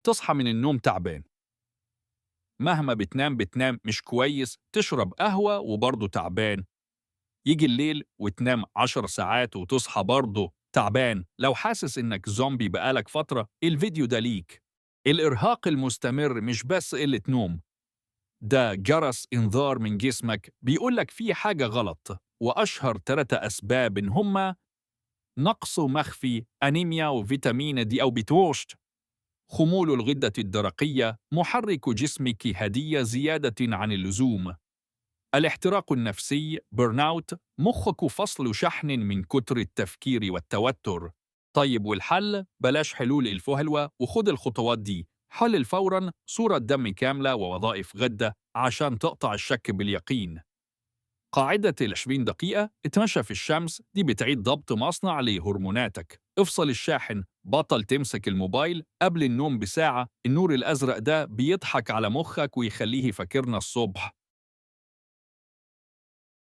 تصحى من النوم تعبان، مهما بتنام مش كويس، تشرب قهوة وبرضه تعبان، يجي الليل وتنام 10 ساعات وتصحى برضه تعبان. لو حاسس إنك زومبي بقالك فترة، الفيديو ده ليك. الإرهاق المستمر مش بس قلة نوم، ده جرس إنذار من جسمك بيقولك في حاجة غلط. وأشهر 3 أسباب إن هما نقص مخفي، أنيميا وفيتامين دي أو بتوشت، خمول الغدة الدرقية، محرك جسمك هدية زيادة عن اللزوم، الاحتراق النفسي بيرن اوت، مخك فصل شحن من كتر التفكير والتوتر. طيب والحل؟ بلاش حلول الفهلوة وخد الخطوات دي. حلل فوراً صورة دم كاملة ووظائف غدة عشان تقطع الشك باليقين. قاعدة 20 دقيقة اتمشى في الشمس، دي بتعيد ضبط مصنع لهرموناتك. افصل الشاحن، بطل تمسك الموبايل قبل النوم بساعة، النور الأزرق ده بيضحك على مخك ويخليه فاكرنا الصبح.